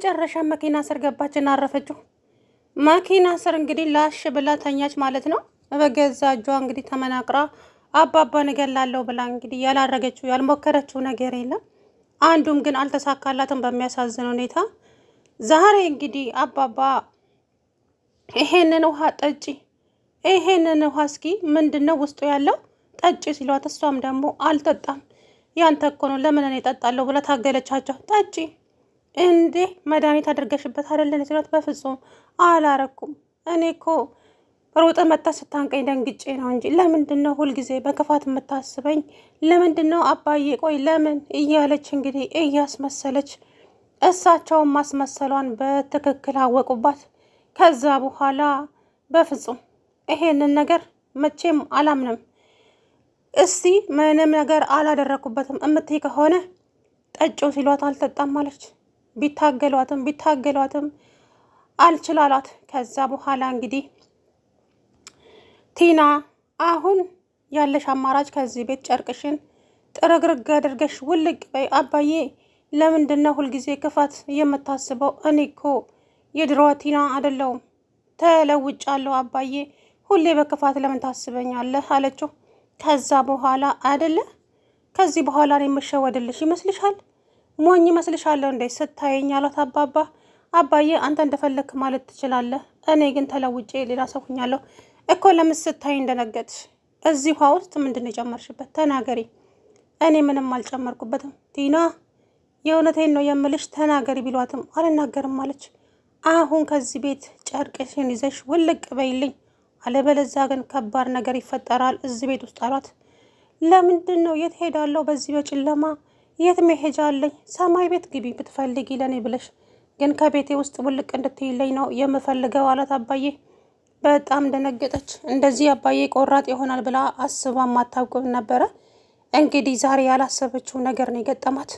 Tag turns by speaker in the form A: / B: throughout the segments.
A: በመጨረሻ መኪና ስር ገባችና አረፈችው። መኪና ስር እንግዲህ ላሽ ብላ ተኛች ማለት ነው። በገዛ እጇ እንግዲህ ተመናቅራ አባባን እገላለሁ ብላ እንግዲህ ያላረገችው ያልሞከረችው ነገር የለም። አንዱም ግን አልተሳካላትም በሚያሳዝን ሁኔታ። ዛሬ እንግዲህ አባባ ይሄንን ውሃ ጠጪ፣ ይሄንን ውሃ እስኪ ምንድነው ውስጡ ያለው ጠጪ ሲሏት፣ እሷም ደግሞ አልጠጣም ያንተ እኮ ነው ለምን እኔ እጠጣለሁ ብላ ታገለቻቸው። ጠጪ እንዴ መድኃኒት አድርገሽበት አይደለን ሲሏት፣ በፍጹም አላረኩም እኔ እኮ ሮጠ መጣ ስታንቀኝ ደንግጬ ነው እንጂ ለምንድን ነው ሁልጊዜ በክፋት የምታስበኝ? ለምንድን ነው አባዬ ቆይ ለምን እያለች እንግዲህ እያስመሰለች እሳቸውን ማስመሰሏን በትክክል አወቁባት። ከዛ በኋላ በፍጹም ይሄንን ነገር መቼም አላምንም፣ እስቲ ምንም ነገር አላደረኩበትም እምትይ ከሆነ ጠጪው ሲሏት አልጠጣም አለች። ቢታገሏትም አልችላላት። ከዛ በኋላ እንግዲህ ቲና አሁን ያለሽ አማራጭ ከዚህ ቤት ጨርቅሽን ጥርግርግ አድርገሽ ውልቅ በይ። አባዬ ለምንድነው ሁልጊዜ ክፋት የምታስበው? እኔ እኮ የድሮዋ ቲና አይደለሁም ተለውጫለሁ። አባዬ ሁሌ በክፋት ለምን ታስበኛለህ አለችው። ከዛ በኋላ አይደለ ከዚህ በኋላ እኔ የምሸወድልሽ ይመስልሻል? ሞኝ ይመስልሻለሁ እንዴ ስታየኝ አሏት አባባ። አባዬ አንተ እንደፈለክ ማለት ትችላለህ፣ እኔ ግን ተለውጬ ሌላ ሰው ሆኛለሁ እኮ። ለምን ስታይ እንደነገጥሽ? እዚህ ውሃ ውስጥ ምንድን ነው የጨመርሽበት? ተናገሪ። እኔ ምንም አልጨመርኩበትም ቲና፣ የእውነቴን ነው የምልሽ ተናገሪ ቢሏትም አልናገርም አለች። አሁን ከዚህ ቤት ጨርቅሽን ይዘሽ ውልቅ በይልኝ፣ አለበለዛ ግን ከባድ ነገር ይፈጠራል እዚህ ቤት ውስጥ አሏት። ለምንድን ነው የት ሄዳለሁ በዚህ በጨለማ? የት መሄጃ አለኝ? ሰማይ ቤት ግቢ ብትፈልጊ ለኔ ብለሽ፣ ግን ከቤቴ ውስጥ ውልቅ እንድትይለኝ ነው የምፈልገው አላት አባዬ። በጣም ደነገጠች። እንደዚህ አባዬ ቆራጥ ይሆናል ብላ አስባ ማታውቅም ነበረ። እንግዲህ ዛሬ ያላሰበችው ነገር ነው የገጠማት።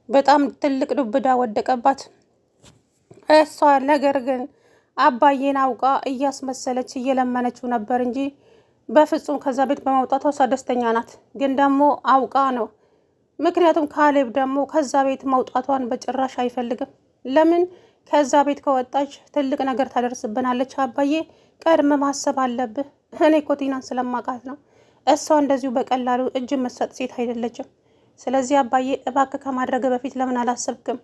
A: በጣም ትልቅ ዱብዳ ወደቀባት እሷ። ነገር ግን አባዬን አውቃ እያስመሰለች እየለመነችው ነበር እንጂ በፍጹም ከዛ ቤት በመውጣቷ እሷ ደስተኛ ናት። ግን ደግሞ አውቃ ነው። ምክንያቱም ካሌብ ደግሞ ከዛ ቤት መውጣቷን በጭራሽ አይፈልግም። ለምን ከዛ ቤት ከወጣች ትልቅ ነገር ታደርስብናለች። አባዬ ቀድመ ማሰብ አለብህ። እኔ እኮ ቲናን ስለማውቃት ነው። እሷ እንደዚሁ በቀላሉ እጅ መሰጥ ሴት አይደለችም። ስለዚህ አባዬ እባክህ ከማድረግ በፊት ለምን አላሰብክም?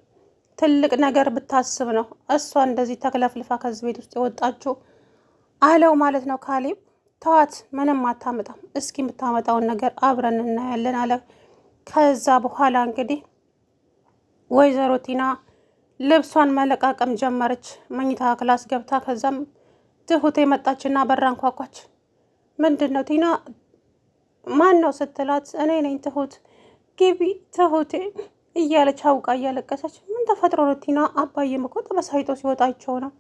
A: ትልቅ ነገር ብታስብ ነው እሷ እንደዚህ ተክለፍልፋ ከዚህ ቤት ውስጥ የወጣችው አለው ማለት ነው ካሌብ። ተዋት፣ ምንም አታመጣም። እስኪ የምታመጣውን ነገር አብረን እናያለን አለ። ከዛ በኋላ እንግዲህ ወይዘሮ ቲና ልብሷን መለቃቀም ጀመረች መኝታ ክላስ ገብታ። ከዛም ትሁቴ መጣችና በራን ኳኳች። ምንድን ነው ቲና? ማን ነው ስትላት፣ እኔ ነኝ ትሁት፣ ግቢ ትሁቴ እያለች አውቃ እያለቀሰች። ምን ተፈጥሮ ነው ቲና? አባዬም እኮ ተበሳይቶ ሲወጣቸው ነው።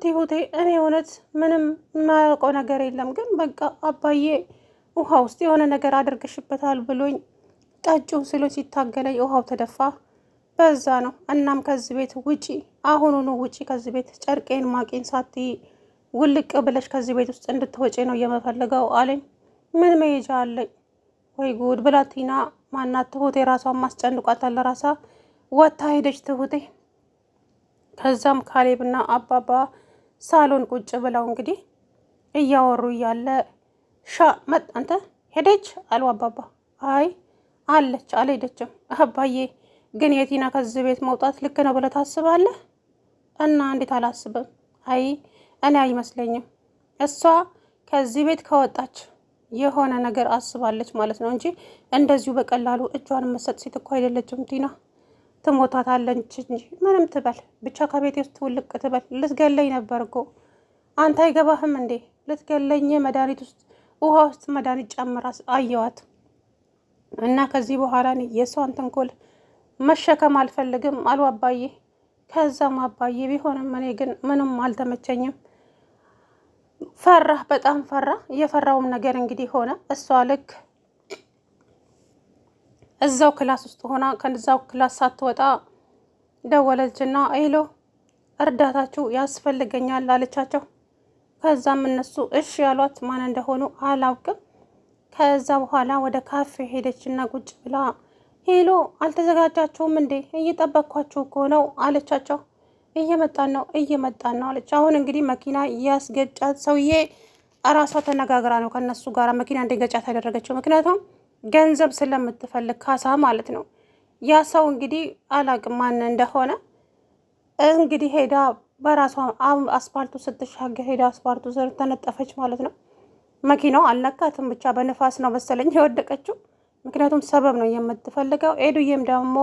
A: ትሁቴ እኔ እውነት ምንም የማያውቀው ነገር የለም፣ ግን በቃ አባዬ ውሃ ውስጥ የሆነ ነገር አድርገሽበታል ብሎኝ ጠጪው ስሎ ሲታገለኝ ውሃው ተደፋ፣ በዛ ነው። እናም ከዚህ ቤት ውጪ፣ አሁኑኑ ውጪ ከዚህ ቤት፣ ጨርቄን ማቄን ሳትይ ውልቅ ብለሽ ከዚህ ቤት ውስጥ እንድትወጪ ነው የምፈልገው አለኝ። ምን መሄጃ አለኝ? ወይ ጉድ ብላ ቲና ማናት ትሁቴ ራሷን ማስጨንቋታል። ለራሳ ወታ ሄደች ትሁቴ። ከዛም ካሌብና አባባ ሳሎን ቁጭ ብለው እንግዲህ እያወሩ እያለ አንተ ሄደች አሉ አባባ። አይ አለች አልሄደችም። አባዬ ግን የቲና ከዚህ ቤት መውጣት ልክ ነው ብለህ ታስባለህ? እና እንዴት አላስብም? አይ እኔ አይመስለኝም። እሷ ከዚህ ቤት ከወጣች የሆነ ነገር አስባለች ማለት ነው እንጂ እንደዚሁ በቀላሉ እጇን መሰጥ ሴት እኮ አይደለችም ቲና። ትሞታታለች እንጂ ምንም ትበል ብቻ ከቤት ውስጥ ውልቅ ትበል። ልትገለኝ ነበር እኮ አንተ አይገባህም እንዴ? ልትገለኝ መድኃኒት ውስጥ ውሃ ውስጥ መድኃኒት ጨምራ አየዋት። እና ከዚህ በኋላ የሷን ተንኮል መሸከም አልፈልግም አሉ አባዬ። ከዛም አባዬ ቢሆንም እኔ ግን ምንም አልተመቸኝም፣ ፈራ፣ በጣም ፈራ። የፈራውም ነገር እንግዲህ ሆነ። እሷ ልክ እዛው ክላስ ውስጥ ሆና ከዛው ክላስ ሳትወጣ ደወለችና ሄሎ እርዳታችሁ ያስፈልገኛል አለቻቸው። ከዛም እነሱ እሺ ያሏት ማን እንደሆኑ አላውቅም። ከዛ በኋላ ወደ ካፌ ሄደችና ቁጭ ብላ ሄሎ አልተዘጋጃችሁም እንዴ? እየጠበቅኳችሁ እኮ ነው አለቻቸው። እየመጣን ነው አለች። አሁን እንግዲህ መኪና ያስገጫት ሰውዬ እራሷ ተነጋግራ ነው ከነሱ ጋር መኪና እንዲገጫት ያደረገችው። ምክንያቱም ገንዘብ ስለምትፈልግ ካሳ ማለት ነው። ያ ሰው እንግዲህ አላቅም ማን እንደሆነ እንግዲህ ሄዳ በራሷ አስፓልቱ ስትሻገር ሄዳ አስፓልቱ ስር ተነጠፈች ማለት ነው። መኪናው አልነካትም፣ ብቻ በንፋስ ነው መሰለኝ የወደቀችው። ምክንያቱም ሰበብ ነው የምትፈልገው። ኤዱዬም ደግሞ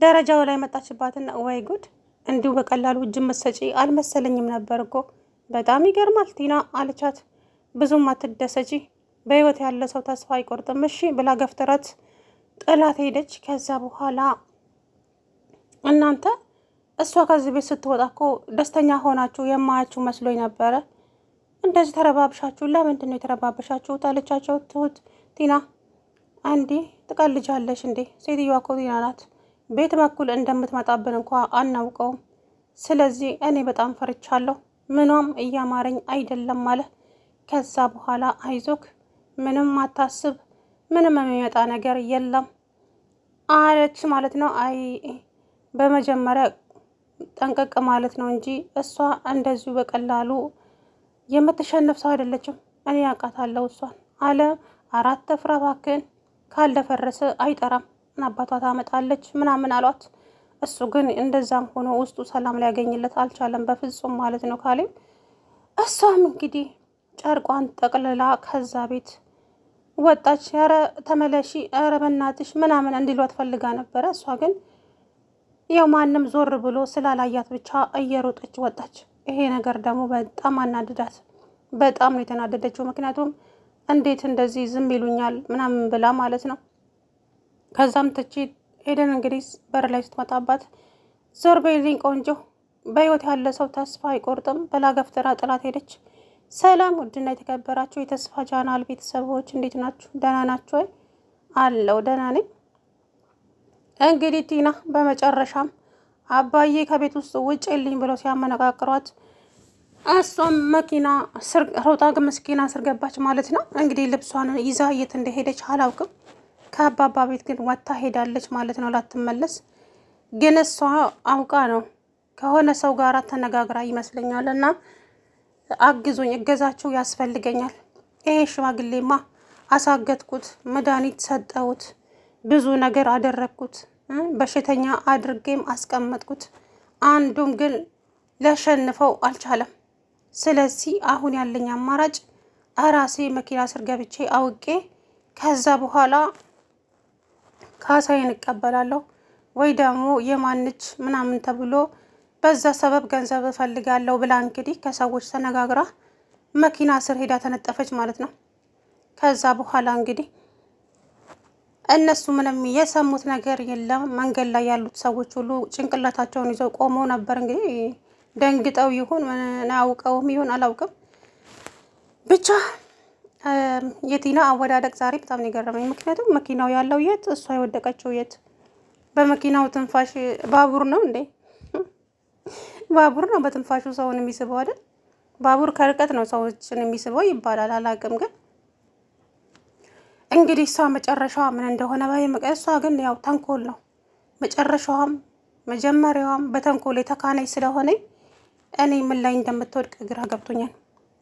A: ደረጃው ላይ መጣችባትና ወይ ጉድ፣ እንዲሁ በቀላሉ እጅ መሰጪ አልመሰለኝም ነበር እኮ በጣም ይገርማል ቲና አለቻት። ብዙም አትደሰጂ፣ በህይወት ያለ ሰው ተስፋ አይቆርጥም እሺ ብላ ገፍትረት ጥላት ሄደች። ከዛ በኋላ እናንተ እሷ ከዚህ ቤት ስትወጣ እኮ ደስተኛ ሆናችሁ የማያችሁ መስሎኝ ነበረ። እንደዚህ ተረባብሻችሁ ለምንድን ነው የተረባበሻችሁት? አለቻቸው ትሁት። ቲና አንዴ ትቀልጃለሽ እንዴ? ሴትዮዋ እኮ ቲና ናት። ቤት በኩል እንደምትመጣብን እንኳ አናውቀውም። ስለዚህ እኔ በጣም ፈርቻለሁ። ምኗም እያማረኝ አይደለም አለ። ከዛ በኋላ አይዞክ፣ ምንም አታስብ፣ ምንም የሚመጣ ነገር የለም አለች ማለት ነው። አይ በመጀመሪያ ጠንቀቅ ማለት ነው እንጂ እሷ እንደዚሁ በቀላሉ የምትሸነፍ ሰው አይደለችም። እኔ ያውቃታለሁ እሷን አለ። አራት ተፍራ ባክን፣ ካልደፈረሰ አይጠራም፣ አባቷ ታመጣለች ምናምን አሏት። እሱ ግን እንደዛም ሆኖ ውስጡ ሰላም ሊያገኝለት አልቻለም በፍጹም ማለት ነው ካሌብ። እሷም እንግዲህ ጨርቋን ጠቅልላ ከዛ ቤት ወጣች። ኧረ ተመለሺ፣ ኧረ በናትሽ ምናምን እንዲሏት ፈልጋ ነበረ። እሷ ግን ያው ማንም ዞር ብሎ ስላላያት ብቻ እየሮጠች ወጣች። ይሄ ነገር ደግሞ በጣም አናድዳት። በጣም ነው የተናደደችው። ምክንያቱም እንዴት እንደዚህ ዝም ይሉኛል ምናምን ብላ ማለት ነው። ከዛም ትቺ ሄደን እንግዲህ በር ላይ ስትመጣባት ዞር በይልኝ ቆንጆ፣ በህይወት ያለ ሰው ተስፋ አይቆርጥም ብላ ገፍትራ ጥላት ሄደች። ሰላም ውድና የተከበራችሁ የተስፋ ቻናል ቤተሰቦች እንዴት ናችሁ? ደህና ናችሁ ወይ? አለው ደህና ነኝ። እንግዲህ ቲና በመጨረሻም አባዬ ከቤት ውስጥ ውጭ ልኝ ብለው ሲያመነቃቅሯት እሷም መኪና ስር ሮጣ መስኪና ስር ገባች ማለት ነው። እንግዲህ ልብሷን ይዛ የት እንደሄደች አላውቅም። ከአባባ ቤት ግን ወጥታ ሄዳለች ማለት ነው ላትመለስ። ግን እሷ አውቃ ነው ከሆነ ሰው ጋር ተነጋግራ ይመስለኛል። እና አግዙኝ፣ እገዛችሁ ያስፈልገኛል። ይሄ ሽማግሌማ አሳገትኩት፣ መድኃኒት ሰጠሁት፣ ብዙ ነገር አደረግኩት፣ በሽተኛ አድርጌም አስቀመጥኩት። አንዱም ግን ሊያሸንፈው አልቻለም። ስለዚህ አሁን ያለኝ አማራጭ እራሴ መኪና ስር ገብቼ አውቄ ከዛ በኋላ ካሳዬን እቀበላለሁ ወይ ደግሞ የማንች ምናምን ተብሎ በዛ ሰበብ ገንዘብ እፈልጋለሁ ብላ እንግዲህ ከሰዎች ተነጋግራ መኪና ስር ሄዳ ተነጠፈች ማለት ነው። ከዛ በኋላ እንግዲህ እነሱ ምንም የሰሙት ነገር የለም። መንገድ ላይ ያሉት ሰዎች ሁሉ ጭንቅላታቸውን ይዘው ቆመው ነበር። እንግዲህ ደንግጠው ይሁን ምን አውቀውም ይሁን አላውቅም፣ ብቻ የቲና አወዳደቅ ዛሬ በጣም የገረመኝ። ምክንያቱም መኪናው ያለው የት፣ እሷ የወደቀችው የት? በመኪናው ትንፋሽ ባቡር ነው እንዴ? ባቡር ነው በትንፋሹ ሰውን የሚስበው አይደል? ባቡር ከርቀት ነው ሰዎችን የሚስበው ይባላል። አላውቅም ግን እንግዲህ እሷ መጨረሻዋ ምን እንደሆነ እሷ ግን ያው ተንኮል ነው መጨረሻዋም መጀመሪያዋም በተንኮል የተካነች ስለሆነ እኔ ምን ላይ እንደምትወድቅ ግራ ገብቶኛል።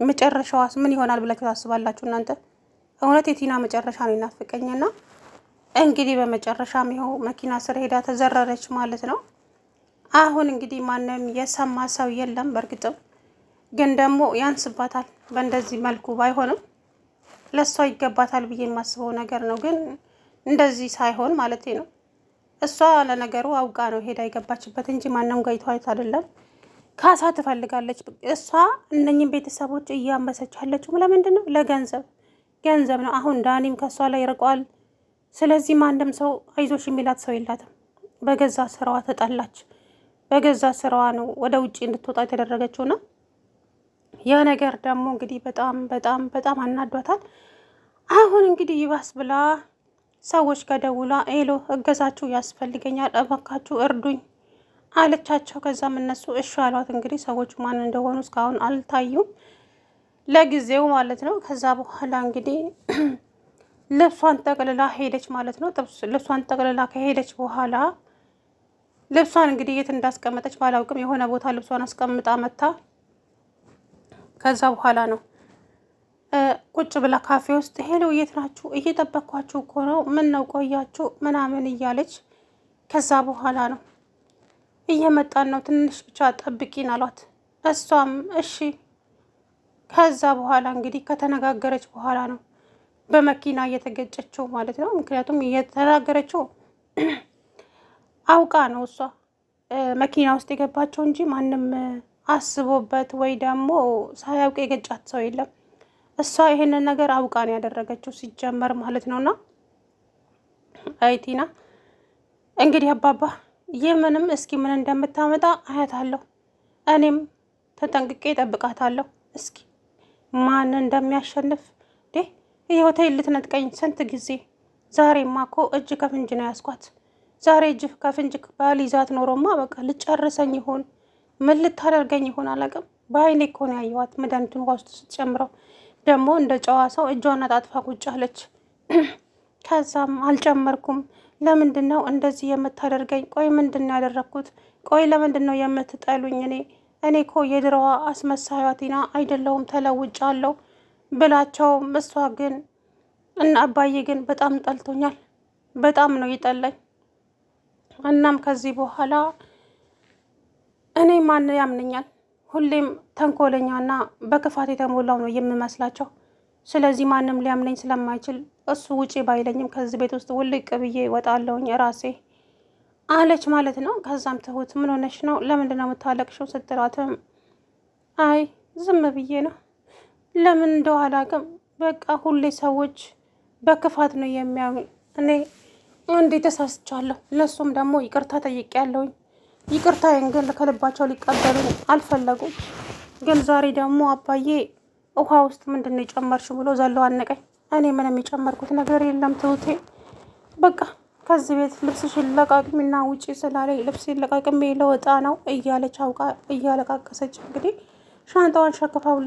A: መጨረሻዋስ ምን ይሆናል ብላችሁ ታስባላችሁ እናንተ? እውነት የቲና መጨረሻ ነው ይናፍቀኝና እንግዲህ በመጨረሻም ይኸው መኪና ስር ሄዳ ተዘረረች ማለት ነው። አሁን እንግዲህ ማንም የሰማ ሰው የለም። በእርግጥም ግን ደግሞ ያንስባታል። በእንደዚህ መልኩ ባይሆንም ለሷ ይገባታል ብዬ የማስበው ነገር ነው። ግን እንደዚህ ሳይሆን ማለት ነው። እሷ ለነገሩ አውቃ ነው ሄዳ የገባችበት እንጂ ማንም ጋይቷት አይደለም። ካሳ ትፈልጋለች እሷ። እነኝም ቤተሰቦች እያመሰች ያለችው ለምንድን ነው? ለገንዘብ። ገንዘብ ነው። አሁን ዳኒም ከሷ ላይ ርቋል። ስለዚህ ማንም ሰው አይዞሽ የሚላት ሰው የላትም። በገዛ ስራዋ ተጣላች። በገዛ ስራዋ ነው ወደ ውጪ እንድትወጣ የተደረገችውና ያ ነገር ደግሞ እንግዲህ በጣም በጣም በጣም አናዷታል። አሁን እንግዲህ ይባስ ብላ ሰዎች ከደውላ ሄሎ እገዛችሁ ያስፈልገኛል፣ እባካችሁ እርዱኝ አለቻቸው። ከዛም እነሱ እሺ አሏት። እንግዲህ ሰዎቹ ማን እንደሆኑ እስካሁን አልታዩም ለጊዜው ማለት ነው። ከዛ በኋላ እንግዲህ ልብሷን ጠቅልላ ሄደች ማለት ነው። ልብሷን ጠቅልላ ከሄደች በኋላ ልብሷን እንግዲህ የት እንዳስቀመጠች ባላውቅም የሆነ ቦታ ልብሷን አስቀምጣ መታ ከዛ በኋላ ነው ቁጭ ብላ ካፌ ውስጥ ሄሎ የት ናችሁ? እየጠበቅኳችሁ እኮ ነው። ምን ነው ቆያችሁ? ምናምን እያለች ከዛ በኋላ ነው እየመጣን ነው ትንሽ ብቻ ጠብቂን አሏት። እሷም እሺ። ከዛ በኋላ እንግዲህ ከተነጋገረች በኋላ ነው በመኪና እየተገጨችው ማለት ነው። ምክንያቱም እየተናገረችው አውቃ ነው እሷ መኪና ውስጥ የገባቸው እንጂ ማንም አስቦበት ወይ ደግሞ ሳያውቅ የገጫት ሰው የለም። እሷ ይሄንን ነገር አውቃ ነው ያደረገችው ሲጀመር ማለት ነውና አይቲና እንግዲህ አባባ የምንም እስኪ ምን እንደምታመጣ አያታለሁ። እኔም ተጠንቅቄ እጠብቃታለሁ። እስኪ ማን እንደሚያሸንፍ ህይወቴን ልትነጥቀኝ ስንት ጊዜ። ዛሬማ እኮ እጅ ከፍንጅ ነው ያስኳት። ዛሬ እጅ ከፍንጅ ባልይዛት ኖሮማ በቃ ልጨርሰኝ ይሆን ምን ልታደርገኝ ይሆን አላውቅም። በአይኔ እኮ ነው ያየኋት መድኃኒቱን ውሃ ውስጥ ስትጨምረው ደግሞ እንደ ጨዋ ሰው እጇን አጣጥፋ ቁጭ አለች። ከዛም አልጨመርኩም። ለምንድን ነው እንደዚህ የምታደርገኝ? ቆይ ምንድን ነው ያደረግኩት? ቆይ ለምንድን ነው የምትጠሉኝ? እኔ እኮ የድሮዋ አስመሳዩዋ ቲና አይደለሁም ተለውጫለሁ ብላቸውም እሷ ግን እና አባዬ ግን በጣም ጠልቶኛል። በጣም ነው ይጠላኝ። እናም ከዚህ በኋላ እኔ ማን ያምነኛል? ሁሌም ተንኮለኛና በክፋት የተሞላው ነው የምመስላቸው። ስለዚህ ማንም ሊያምነኝ ስለማይችል እሱ ውጪ ባይለኝም ከዚህ ቤት ውስጥ ውልቅ ብዬ እወጣለሁኝ ራሴ አለች ማለት ነው። ከዛም ትሁት ምን ሆነሽ ነው? ለምንድን ነው የምታለቅሽው? ስትላትም አይ ዝም ብዬ ነው። ለምን እንደው አላውቅም። በቃ ሁሌ ሰዎች በክፋት ነው የሚያዩኝ። እኔ እንዴ ተሳስቻለሁ። ለሱም ደግሞ ይቅርታ ጠይቄያለሁኝ። ይቅርታዬን ግን ከልባቸው ሊቀበሉኝ አልፈለጉም። ግን ዛሬ ደግሞ አባዬ ውሃ ውስጥ ምንድን ነው የጨመርሽ ብሎ ዘሎ አነቀኝ። እኔ ምንም የጨመርኩት ነገር የለም ትሁቴ። በቃ ከዚህ ቤት ልብስሽን ለቃቅሚና ውጪ ስላለኝ ልብሴን ለቃቅሜ ለወጣ ነው እያለች አውቃ እያለቃቀሰች እንግዲህ ሻንጣዋን ሸክፋው